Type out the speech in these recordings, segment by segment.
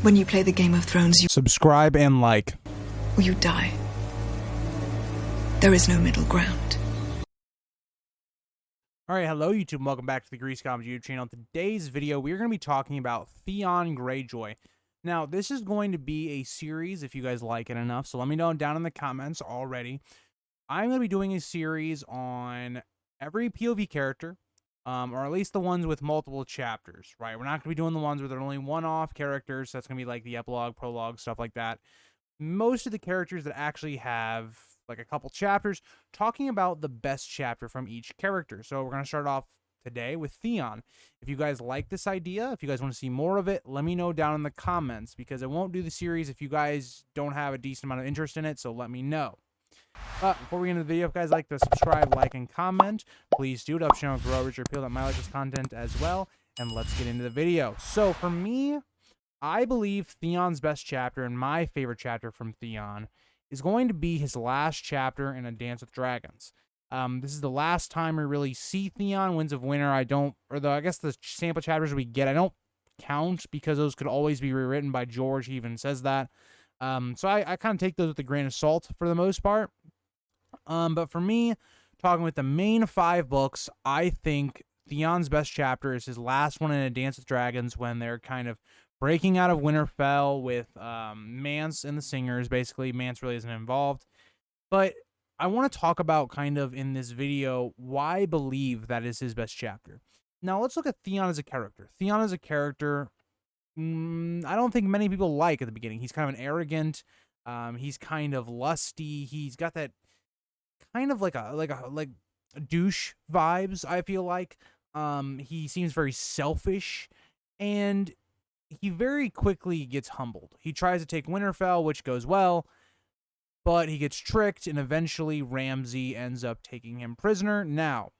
When you play the Game of Thrones, you Subscribe and like. or you die. There is no middle ground. Alright, hello YouTube, welcome back to the Grease Comms YouTube channel. In today's video, we're going to be talking about Theon Greyjoy. Now, this is going to be a series if you guys like it enough, so let me know down in the comments already. I'm going to be doing a series on every POV character, or at least the ones with multiple chapters, right? We're not going to be doing the ones where they're only one-off characters. That's going to be like the epilogue, prologue, stuff like that. Most of the characters that actually have like a couple chapters, talking about the best chapter from each character. So we're going to start off today with Theon. If you guys like this idea, if you guys want to see more of it, let me know down in the comments, because I won't do the series if you guys don't have a decent amount of interest in it, so let me know. But before we get into the video, if you guys like to subscribe, like, and comment, please do. It helps the channel grow, reach your appeal that might like this content as well. And let's get into the video. So for me, I believe Theon's best chapter and my favorite chapter from Theon is going to be his last chapter in A Dance with Dragons. This is the last time we really see Theon. Winds of Winter, I guess the sample chapters we get, I don't count because those could always be rewritten by George. He even says that. So I kind of take those with a grain of salt for the most part. But for me, talking with the main 5 books, I think Theon's best chapter is his last one in A Dance with Dragons, when they're kind of breaking out of Winterfell with Mance and the Singers. Basically, Mance really isn't involved. But I want to talk about kind of in this video why I believe that is his best chapter. Now, let's look at Theon as a character. Theon as a character, I don't think many people like at the beginning. He's kind of an arrogant. He's kind of lusty. He's got that kind of like douche vibes, I feel like. He seems very selfish, and he very quickly gets humbled. He tries to take Winterfell, which goes well, but he gets tricked, and eventually Ramsay ends up taking him prisoner. Now,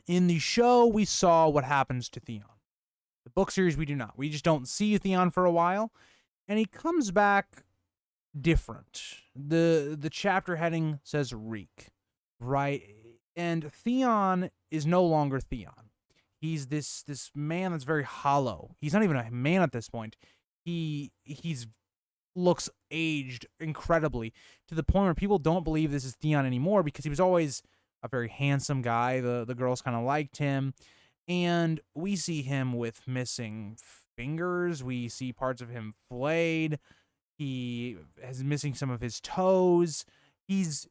in the show, we saw what happens to Theon. The book series, we do not. We just don't see Theon for a while, and he comes back different. The chapter heading says Reek, right? And Theon is no longer Theon. He's this man that's very hollow. He's not even a man at this point. He's looks aged incredibly, to the point where people don't believe this is Theon anymore, because he was always a very handsome guy. The girls kind of liked him. And we see him with missing fingers. We see parts of him flayed. He is missing some of his toes. He's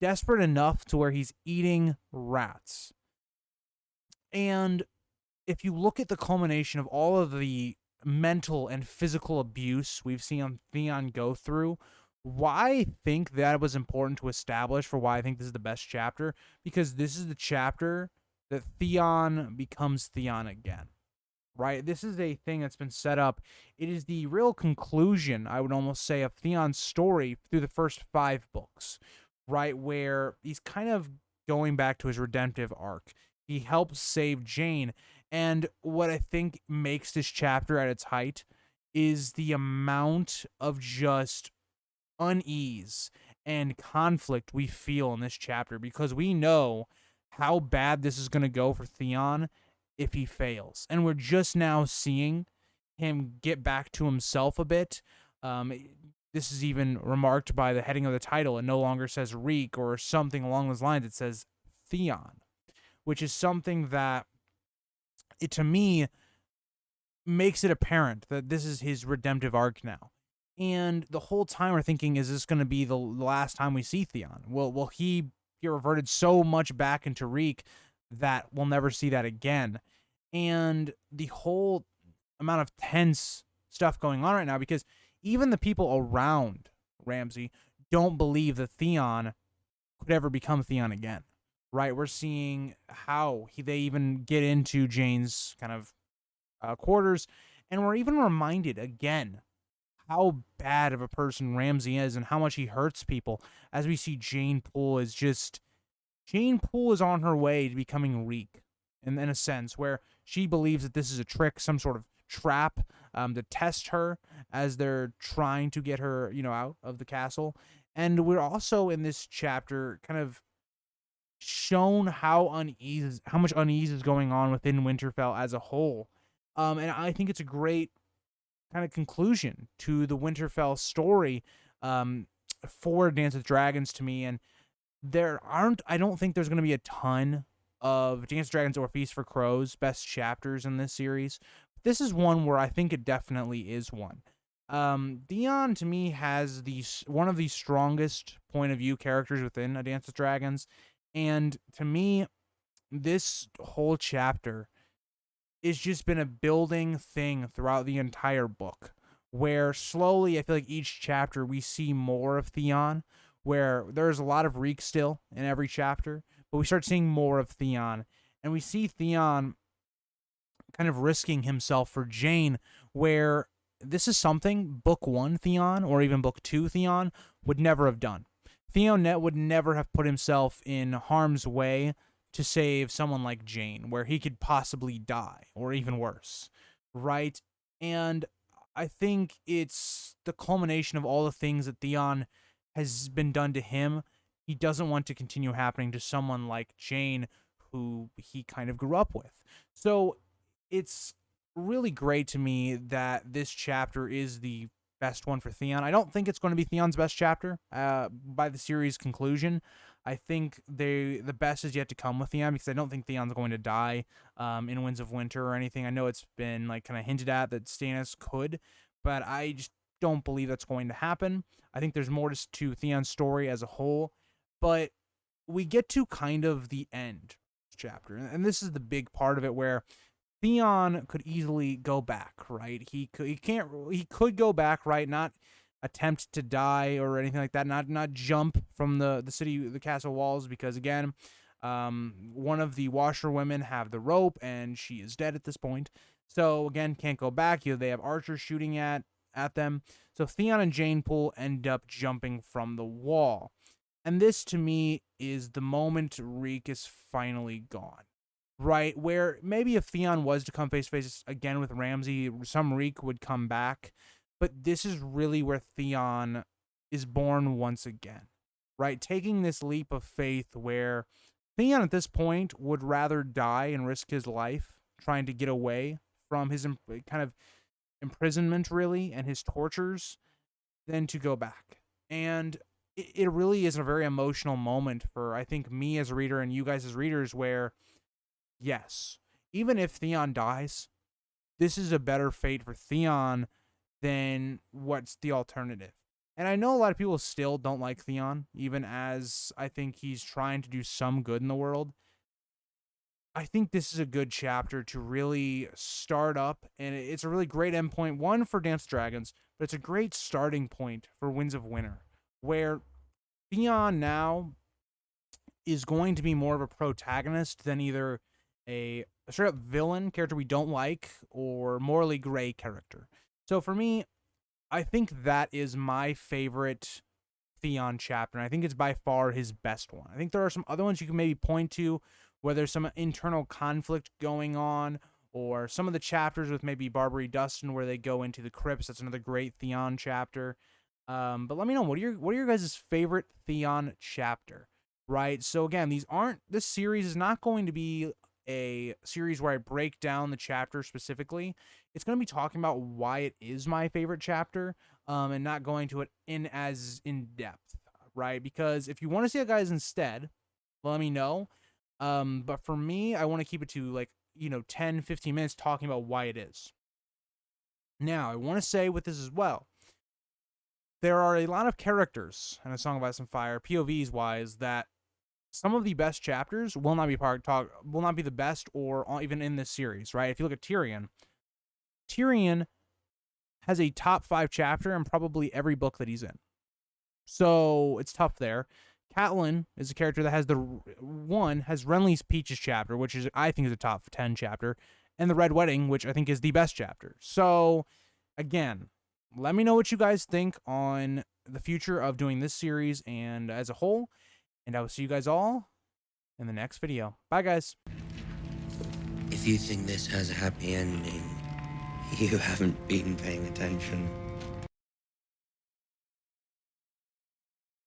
desperate enough to where he's eating rats. And if you look at the culmination of all of the mental and physical abuse we've seen Theon go through, why I think that was important to establish for why I think this is the best chapter, because this is the chapter that Theon becomes Theon again, right? This is a thing that's been set up. It is the real conclusion, I would almost say, of Theon's story through the first 5 books, right? Where he's kind of going back to his redemptive arc. He helps save Jane. And what I think makes this chapter at its height is the amount of just unease and conflict we feel in this chapter, because we know how bad this is going to go for Theon if he fails. And we're just now seeing him get back to himself a bit. This is even remarked by the heading of the title. It no longer says Reek or something along those lines. It says Theon, which is something that, it to me, makes it apparent that this is his redemptive arc now. And the whole time we're thinking, is this going to be the last time we see Theon? Will he get reverted so much back into Reek that we'll never see that again? And the whole amount of tense stuff going on right now, because even the people around Ramsay don't believe that Theon could ever become Theon again, right? We're seeing how they even get into Jane's kind of quarters, and we're even reminded again how bad of a person Ramsay is and how much he hurts people, as we see Jane Poole is on her way to becoming Reek, in a sense, where she believes that this is a trick, some sort of trap to test her as they're trying to get her, out of the castle. And we're also in this chapter kind of shown how much unease is going on within Winterfell as a whole. And I think it's a great kind of conclusion to the Winterfell story for Dance with Dragons to me. And I don't think there's going to be a ton of Dance with Dragons or Feast for Crows best chapters in this series. This is one where I think it definitely is one. Theon to me has one of the strongest point of view characters within A Dance with Dragons, and to me, this whole chapter has just been a building thing throughout the entire book, where slowly I feel like each chapter we see more of Theon, where there's a lot of Reek still in every chapter, but we start seeing more of Theon, and we see Theon kind of risking himself for Jane, where this is something book 1 Theon or even book 2 Theon would never have done. Theon would never have put himself in harm's way to save someone like Jane, where he could possibly die, or even worse, right? And I think it's the culmination of all the things that Theon has been done to him. He doesn't want to continue happening to someone like Jane, who he kind of grew up with. So it's really great to me that this chapter is the best one for Theon. I don't think it's going to be Theon's best chapter by the series conclusion. I think the best is yet to come with Theon, because I don't think Theon's going to die in Winds of Winter or anything. I know it's been like kind of hinted at that Stannis could, but I just don't believe that's going to happen. I think there's more to Theon's story as a whole, but we get to kind of the end chapter, and this is the big part of it, where Theon could easily go back, right? He could go back, right? Not attempt to die or anything like that. Not jump from the castle walls, because again, one of the washerwomen have the rope and she is dead at this point. So again, can't go back. They have archers shooting at them. So Theon and Jane Poole end up jumping from the wall. And this to me is the moment Reek is finally gone. Right, where maybe if Theon was to come face to face again with Ramsay, some Reek would come back. But this is really where Theon is born once again, right? Taking this leap of faith where Theon at this point would rather die and risk his life trying to get away from his kind of imprisonment, really, and his tortures, than to go back. And it really is a very emotional moment for, I think, me as a reader and you guys as readers, where, yes, even if Theon dies, this is a better fate for Theon than what's the alternative. And I know a lot of people still don't like Theon, even as I think he's trying to do some good in the world. I think this is a good chapter to really start up, and it's a really great endpoint, one for Dance with Dragons, but it's a great starting point for Winds of Winter, where Theon now is going to be more of a protagonist than either a straight up villain character we don't like or morally gray character. So for me, I think that is my favorite Theon chapter, and I think it's by far his best one. I think there are some other ones you can maybe point to where there's some internal conflict going on, or some of the chapters with maybe Barbary Dustin where they go into the crypts. That's another great Theon chapter. But let me know, what are your guys' favorite Theon chapter? Right? So again, this series is not going to be a series where I break down the chapter specifically. It's going to be talking about why it is my favorite chapter, and not going to it in depth, right? Because if you want to see it, guys, instead, let me know. But for me, I want to keep it to 10, 15 minutes talking about why it is. Now, I want to say with this as well, there are a lot of characters in A Song of Ice and Fire, POVs wise, that some of the best chapters will not be the best, or even in this series, right? If you look at Tyrion has a top 5 chapter in probably every book that he's in. So it's tough there. Catelyn is a character that has has Renly's Peaches chapter, which I think is a top 10 chapter, and the Red Wedding, which I think is the best chapter. So again, let me know what you guys think on the future of doing this series and as a whole. And I will see you guys all in the next video. Bye, guys. If you think this has a happy ending, you haven't been paying attention.